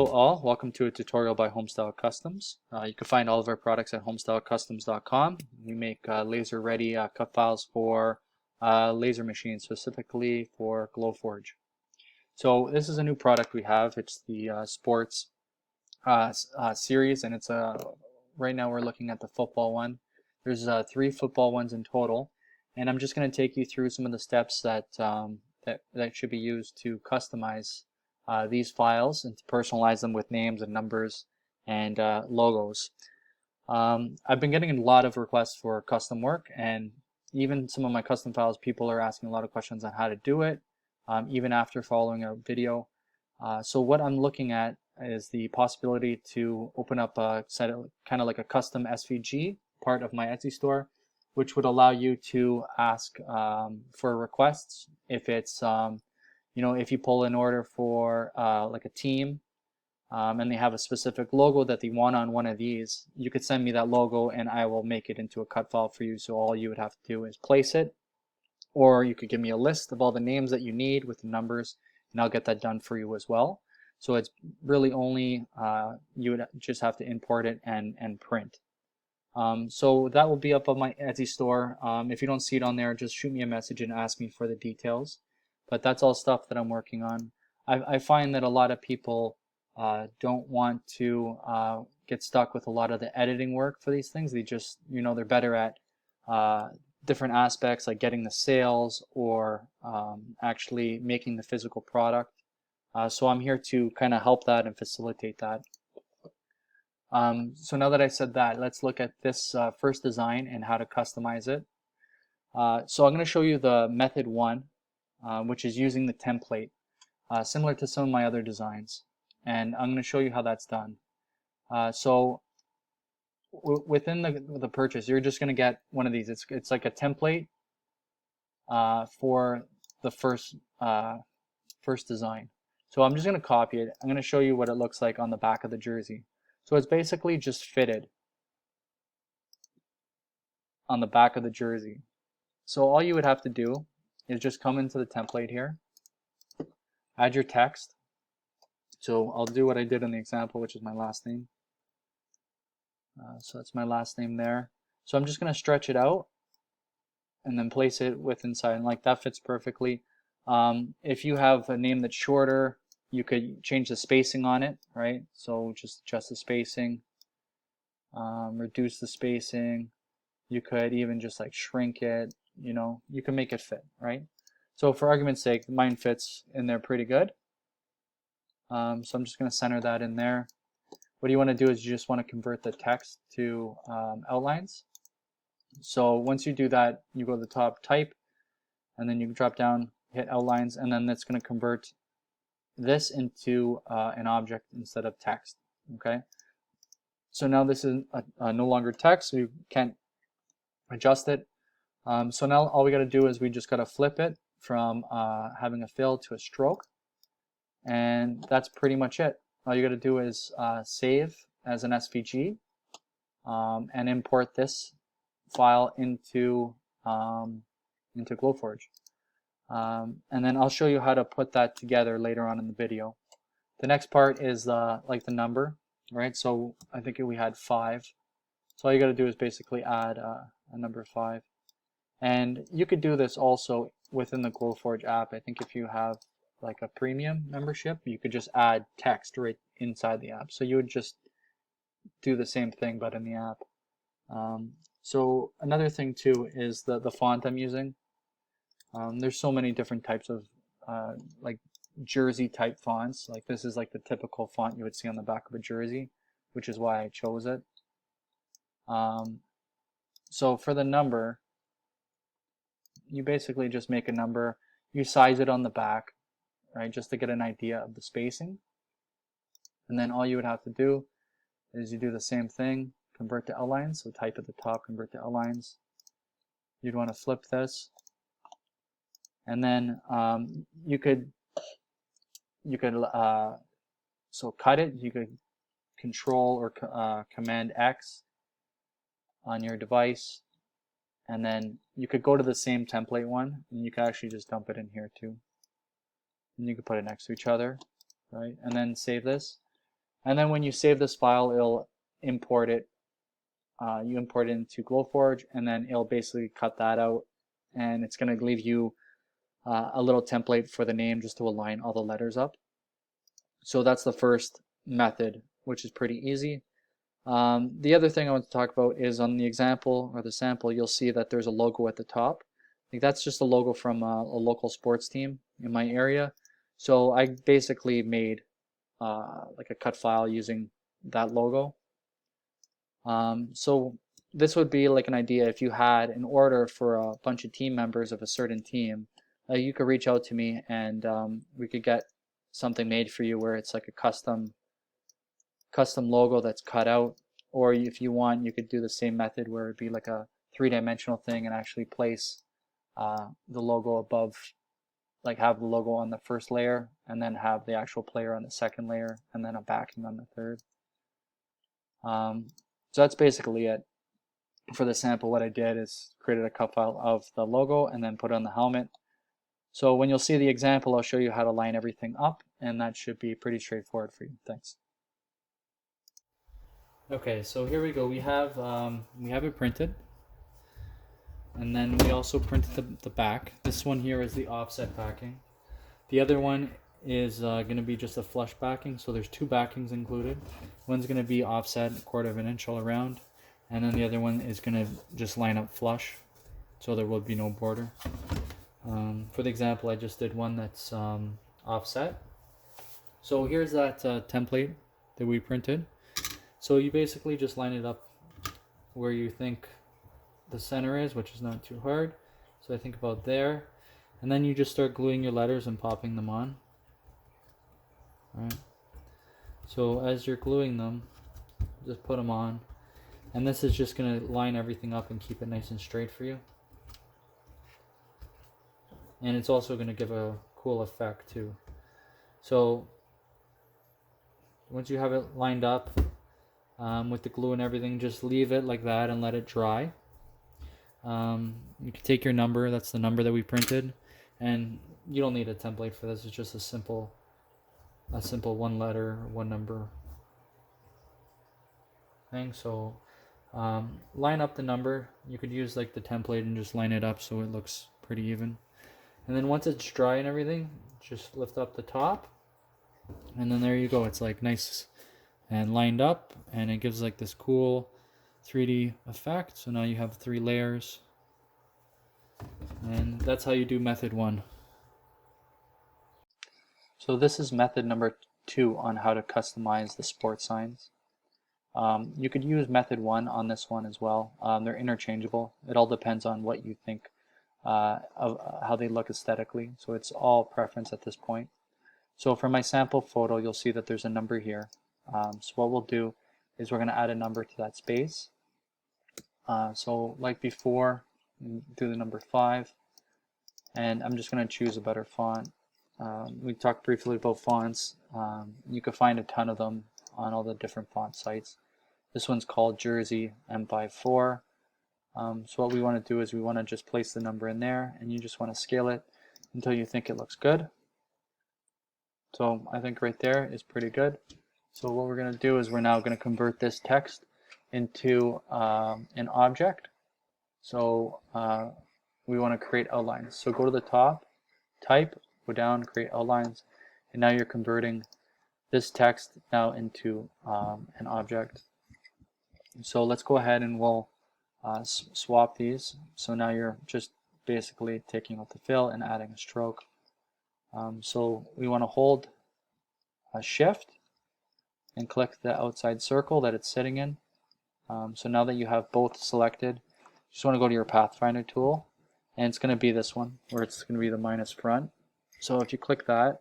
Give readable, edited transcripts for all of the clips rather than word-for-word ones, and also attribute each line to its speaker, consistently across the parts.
Speaker 1: Hello all, welcome to a tutorial by Homestyle Customs. You can find all of our products at homestylecustoms.com. We make laser ready cut files for laser machines, specifically for Glowforge. So this is a new product we have. It's the sports series, and it's right now we're looking at the football one. There's 3 football ones in total, and I'm just going to take you through some of the steps that that should be used to customize these files and to personalize them with names and numbers and logos. I've been getting a lot of requests for custom work, and even some of my custom files, people are asking a lot of questions on how to do it, even after following a video. So what I'm looking at is the possibility to open up a set of kind of like a custom SVG part of my Etsy store, which would allow you to ask for requests if it's you know, if you pull an order for like a team and they have a specific logo that they want on one of these, you could send me that logo and I will make it into a cut file for you. So all you would have to do is place it, or you could give me a list of all the names that you need with the numbers, and I'll get that done for you as well. So it's really only you would just have to import it and print. So that will be up on my Etsy store. If you don't see it on there, just shoot me a message and ask me for the details. But that's all stuff that I'm working on. I find that a lot of people don't want to get stuck with a lot of the editing work for these things. They just, you know, they're better at different aspects like getting the sales or actually making the physical product. So I'm here to kind of help that and facilitate that. So now that I said that, let's look at this first design and how to customize it. So I'm going to show you the method 1, which is using the template, similar to some of my other designs. And I'm going to show you how that's done. So within the purchase, you're just going to get one of these. It's like a template for the first design. So I'm just going to copy it. I'm going to show you what it looks like on the back of the jersey. So it's basically just fitted on the back of the jersey. So all you would have to do is just come into the template here, add your text. So I'll do what I did in the example, which is my last name. So that's my last name there. So I'm just going to stretch it out and then place it with inside, and like that fits perfectly. If you have a name that's shorter, you could change the spacing on it, right? So just adjust the spacing, reduce the spacing. You could even just like shrink it, you know, you can make it fit, right? So for argument's sake, mine fits in there pretty good. So I'm just going to center that in there. What you want to do is you just want to convert the text to outlines. So once you do that, you go to the top, type, and then you can drop down, hit outlines, and then that's going to convert this into an object instead of text. Okay. So now this is no longer text, so you can't adjust it. So now all we got to do is we just got to flip it from having a fill to a stroke, and that's pretty much it. All you got to do is save as an SVG and import this file into Glowforge. And then I'll show you how to put that together later on in the video. The next part is like the number, right? So I think we had 5. So all you got to do is basically add a number 5. And you could do this also within the Glowforge app. I think if you have like a premium membership, you could just add text right inside the app. So you would just do the same thing but in the app. So another thing too is the font I'm using. There's so many different types of like jersey type fonts. Like this is like the typical font you would see on the back of a jersey, which is why I chose it. So for the number, you basically just make a number, you size it on the back, right, just to get an idea of the spacing. And then all you would have to do is you do the same thing, convert to outlines. So type at the top, convert to outlines. You'd want to flip this. And then you could so cut it. You could Control or Command X on your device, and then you could go to the same template one, and you can actually just dump it in here too. And you can put it next to each other, right? And then save this. And then when you save this file, it'll import it. You import it into Glowforge, and then it'll basically cut that out, and it's going to leave you a little template for the name just to align all the letters up. So that's the first method, which is pretty easy. The other thing I want to talk about is on the example or the sample, you'll see that there's a logo at the top. Like that's just a logo from a local sports team in my area. So I basically made like a cut file using that logo. So this would be like an idea if you had an order for a bunch of team members of a certain team, you could reach out to me and we could get something made for you where it's like a custom logo that's cut out. Or if you want, you could do the same method where it'd be like a three-dimensional thing and actually place the logo above, like have the logo on the first layer and then have the actual player on the second layer and then a backing on the third. So that's basically it. For the sample, what I did is created a cut file of the logo and then put it on the helmet. So when you'll see the example, I'll show you how to line everything up, and that should be pretty straightforward for you. Thanks. Okay, so here we go. We have it printed, and then we also printed the back. This one here is the offset backing. The other one is going to be just a flush backing, so there's two backings included. One's going to be offset 1/4 of an inch all around, and then the other one is going to just line up flush, so there will be no border. For the example, I just did one that's offset. So here's that template that we printed. So you basically just line it up where you think the center is, which is not too hard. So I think about there. And then you just start gluing your letters and popping them on. All right. So as you're gluing them, just put them on. And this is just going to line everything up and keep it nice and straight for you. And it's also going to give a cool effect too. So once you have it lined up with the glue and everything, just leave it like that and let it dry. You can take your number, that's the number that we printed, and you don't need a template for this. It's just a simple one letter, one number thing. So line up the number. You could use like the template and just line it up so it looks pretty even. And then once it's dry and everything, just lift up the top, and then there you go. It's like nice and lined up, and it gives like this cool 3D effect. So now you have 3 layers, and that's how you do method 1. So this is method number 2 on how to customize the sport signs. You could use method 1 on this one as well. They're interchangeable. It all depends on what you think of how they look aesthetically. So it's all preference at this point. So for my sample photo, you'll see that there's a number here. So what we'll do is we're going to add a number to that space. So like before, do the number 5, and I'm just going to choose a better font. We talked briefly about fonts. You can find a ton of them on all the different font sites. This one's called Jersey M54. So what we want to do is we want to just place the number in there, and you just want to scale it until you think it looks good. So I think right there is pretty good. So what we're going to do is we're now going to convert this text into an object. So we want to create outlines. So go to the top, type, go down, create outlines, and now you're converting this text now into an object. So let's go ahead and we'll swap these. So now you're just basically taking out the fill and adding a stroke. So we want to hold a shift and click the outside circle that it's sitting in. So now that you have both selected, you just want to go to your Pathfinder tool, and it's going to be this one where it's going to be the minus front. So if you click that,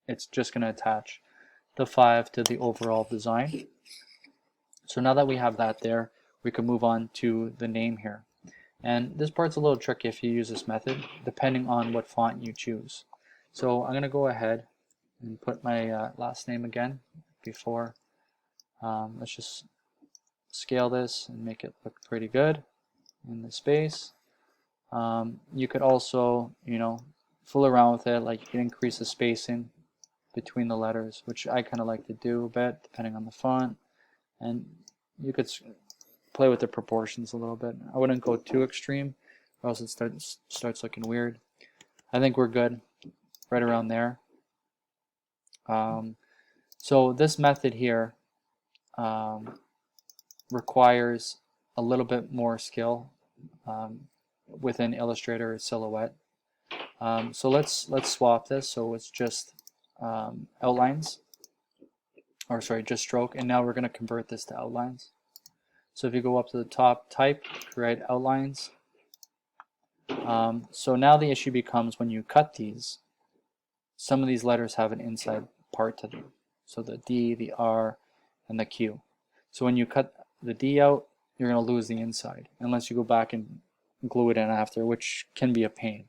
Speaker 1: it's just going to attach the 5 to the overall design. So now that we have that there, we can move on to the name here. And this part's a little tricky if you use this method, depending on what font you choose. So I'm going to go ahead and put my last name again before. Let's just scale this and make it look pretty good in the space. You could also, fool around with it, like you can increase the spacing between the letters, which I kind of like to do a bit depending on the font. And you could play with the proportions a little bit. I wouldn't go too extreme or else it starts looking weird. I think we're good right around there. So this method here requires a little bit more skill within Illustrator or Silhouette. So let's swap this. So it's just outlines, or sorry, just stroke, and now we're going to convert this to outlines. So if you go up to the top, type, create outlines. So now the issue becomes when you cut these, some of these letters have an inside part to them. So the D, the R, and the Q. So when you cut the D out, you're going to lose the inside unless you go back and glue it in after, which can be a pain.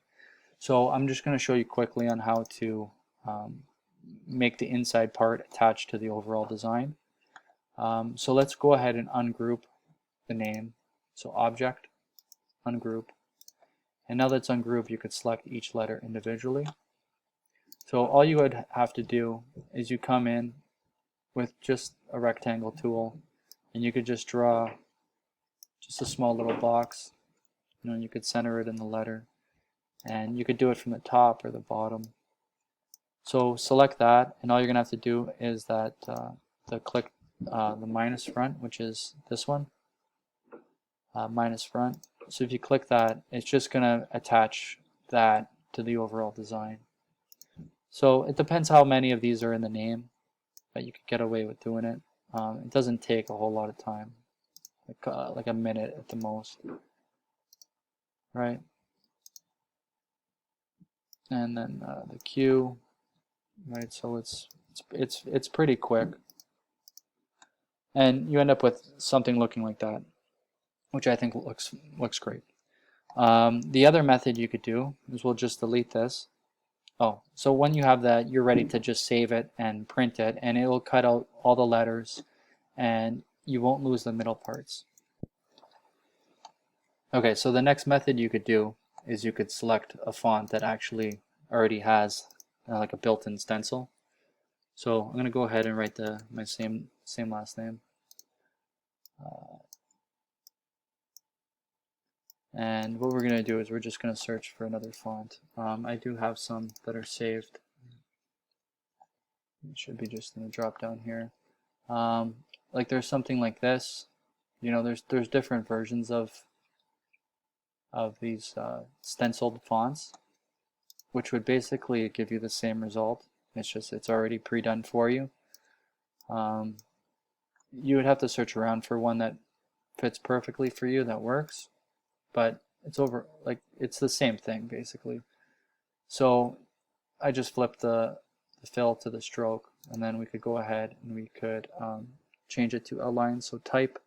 Speaker 1: So I'm just going to show you quickly on how to make the inside part attached to the overall design. So let's go ahead and ungroup the name. So object, ungroup. And now that's ungrouped, you could select each letter individually. So all you would have to do is you come in with just a rectangle tool and you could just draw just a small little box. You could center it in the letter, and you could do it from the top or the bottom. So select that, and all you're gonna have to do is that click the minus front, which is this one, minus front. So if you click that, it's just gonna attach that to the overall design. So it depends how many of these are in the name, but you could get away with doing it. It doesn't take a whole lot of time, like a minute at the most, right? And then the Q, right? So it's pretty quick, and you end up with something looking like that, which I think looks great. The other method you could do is we'll just delete this. Oh, so when you have that, you're ready to just save it and print it, and it will cut out all the letters, and you won't lose the middle parts. Okay, so the next method you could do is you could select a font that actually already has like a built-in stencil. So I'm going to go ahead and write my same last name. And what we're going to do is we're just going to search for another font. I do have some that are saved. It should be just in the drop down here. Like there's something like this. There's different versions of these stenciled fonts, which would basically give you the same result. It's already pre-done for you. You would have to search around for one that fits perfectly for you, that works. But it's the same thing basically. So I just flipped the fill to the stroke, and then we could go ahead and we could change it to outlines. So type,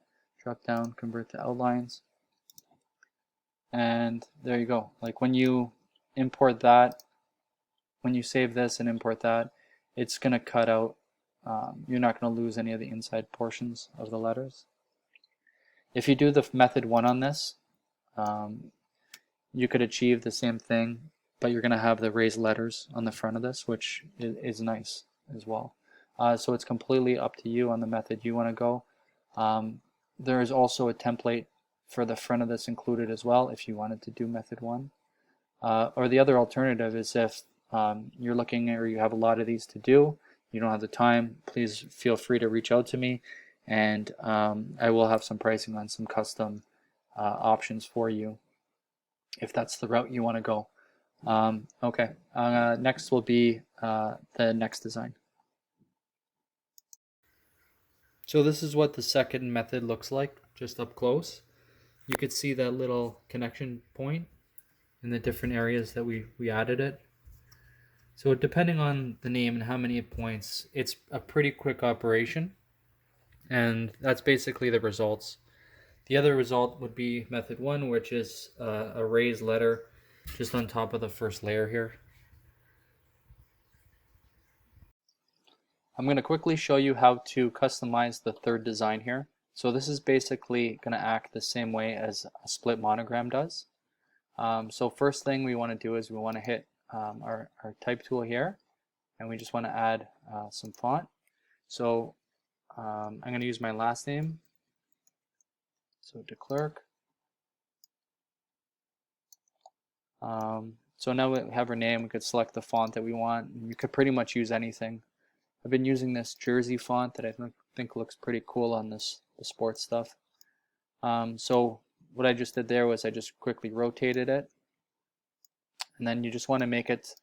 Speaker 1: drop down, convert to outlines, and there you go. Like when you import that, when you save this and import that, it's going to cut out. You're not going to lose any of the inside portions of the letters. If you do the method 1 on this, you could achieve the same thing, but you're going to have the raised letters on the front of this, which is nice as well. So it's completely up to you on the method you want to go. There is also a template for the front of this included as well if you wanted to do method 1. Or the other alternative is if you're looking or you have a lot of these to do, you don't have the time, please feel free to reach out to me, and I will have some pricing on some custom options for you if that's the route you want to go. Okay, next will be the next design. So this is what the second method looks like, just up close. You could see that little connection point in the different areas that we added it. So depending on the name and how many points, it's a pretty quick operation, and that's basically the results. The other result would be method 1, which is a raised letter just on top of the first layer here. I'm going to quickly show you how to customize the third design here. So this is basically going to act the same way as a split monogram does. So first thing we want to do is we want to hit our type tool here, and we just want to add some font. So I'm going to use my last name, so de Klerk. So now we have our name, we could select the font that we want. You could pretty much use anything. I've been using this Jersey font that I think looks pretty cool on the sports stuff. So what I just did there was I just quickly rotated it, and then you just want to make it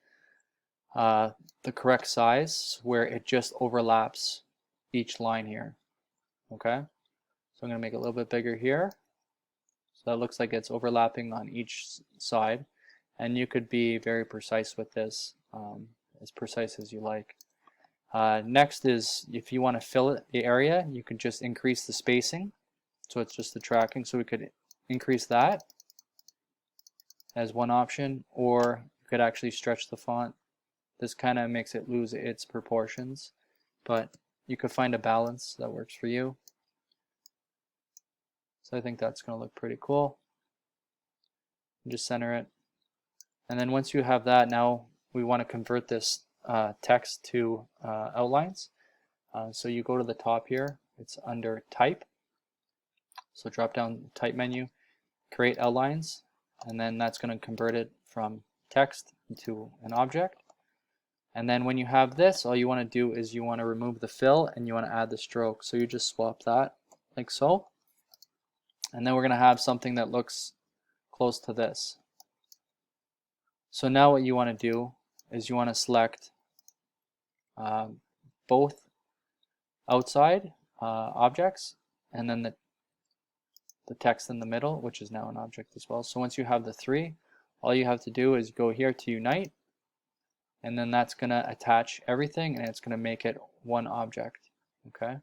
Speaker 1: the correct size where it just overlaps each line here. Okay, so I'm going to make it a little bit bigger here, so that looks like it's overlapping on each side. And you could be very precise with this, as precise as you like. Next is, if you want to fill the area, you can just increase the spacing. So it's just the tracking, so we could increase that as one option, or you could actually stretch the font. This kind of makes it lose its proportions, but you could find a balance that works for you. So I think that's going to look pretty cool. Just center it. And then once you have that, now we want to convert this text to outlines. So you go to the top here, it's under type. So drop down type menu, create outlines, and then that's going to convert it from text into an object. And then when you have this, all you want to do is you want to remove the fill and you want to add the stroke. So you just swap that like so. And then we're going to have something that looks close to this. So now what you want to do is you want to select both outside objects and then the text in the middle, which is now an object as well. So once you have the three, all you have to do is go here to unite, and then that's going to attach everything and it's going to make it one object. Okay.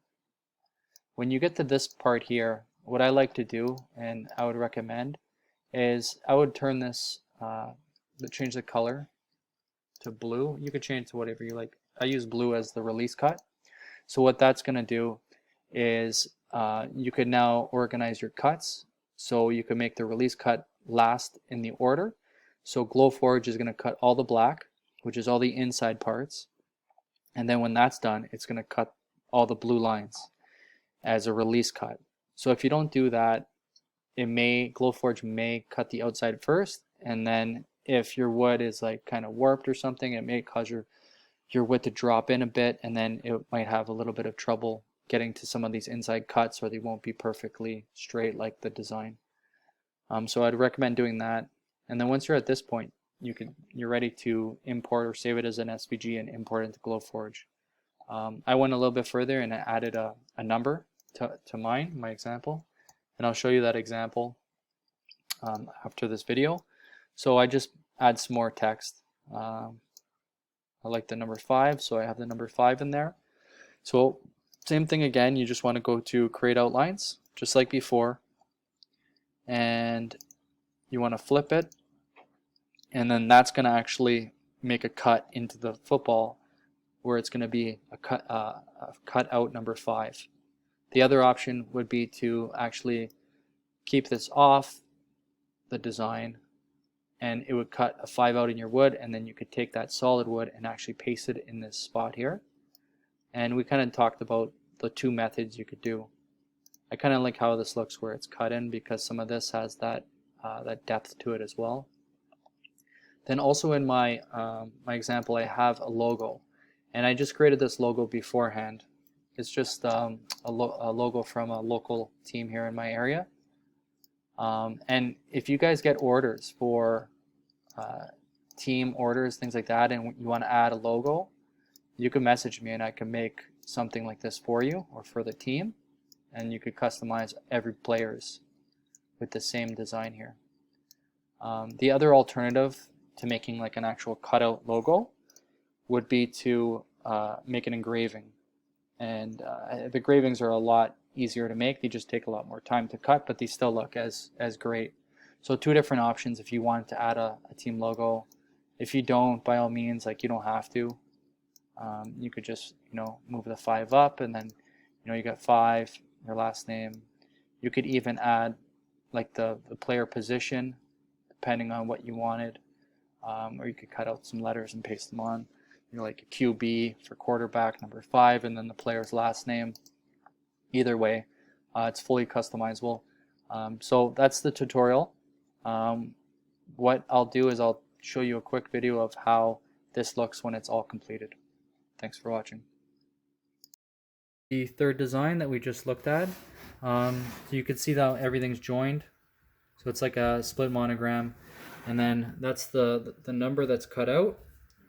Speaker 1: When you get to this part here, what I like to do, and I would recommend, is I would turn this change the color to blue. You could change to whatever you like. I use blue as the release cut. So what that's going to do is you could now organize your cuts. So you can make the release cut last in the order. So Glowforge is going to cut all the black, which is all the inside parts. And then when that's done, it's going to cut all the blue lines as a release cut. So if you don't do that, Glowforge may cut the outside first, and then if your wood is like kind of warped or something, it may cause your wood to drop in a bit, and then it might have a little bit of trouble getting to some of these inside cuts, or they won't be perfectly straight like the design. So I'd recommend doing that. And then once you're at this point, you're ready to import or save it as an SVG and import into Glowforge. I went a little bit further and I added a number to my example, and I'll show you that example after this video. So I just add some more text. I like the number 5, so I have the number 5 in there. So same thing again, you just want to go to create outlines, just like before, and you want to flip it, and then that's going to actually make a cut into the football where it's going to be a cut out number 5. The other option would be to actually keep this off the design, and it would cut a 5 out in your wood, and then you could take that solid wood and actually paste it in this spot here. And we kind of talked about the two methods you could do. I kind of like how this looks where it's cut in, because some of this has that depth to it as well. Then also in my example, I have a logo, and I just created this logo beforehand. It's just a logo from a local team here in my area. And if you guys get orders for team orders, things like that, and you want to add a logo, you can message me and I can make something like this for you or for the team, and you could customize every player's with the same design here. The other alternative to making like an actual cutout logo would be to make an engraving, and the engravings are a lot easier to make. They just take a lot more time to cut, but they still look as great. So two different options if you want to add a team logo. If you don't, by all means, like, you don't have to. You could just, move the 5 up, and then you got 5, your last name. You could even add like the player position depending on what you wanted, or you could cut out some letters and paste them on. like a QB for quarterback, number 5, and then the player's last name. Either way, it's fully customizable. So that's the tutorial. What I'll do is I'll show you a quick video of how this looks when it's all completed. Thanks for watching. The third design that we just looked at, so you can see that everything's joined. So it's like a split monogram, and then that's the number that's cut out,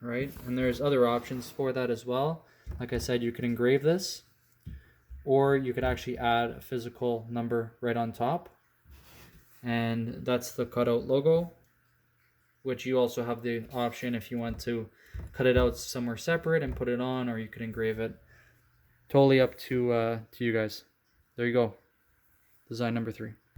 Speaker 1: right? And there's other options for that as well. Like I said, you could engrave this, or you could actually add a physical number right on top. And that's the cutout logo, which you also have the option if you want to cut it out somewhere separate and put it on, or you could engrave it. Totally up to you guys. There you go. Design number 3.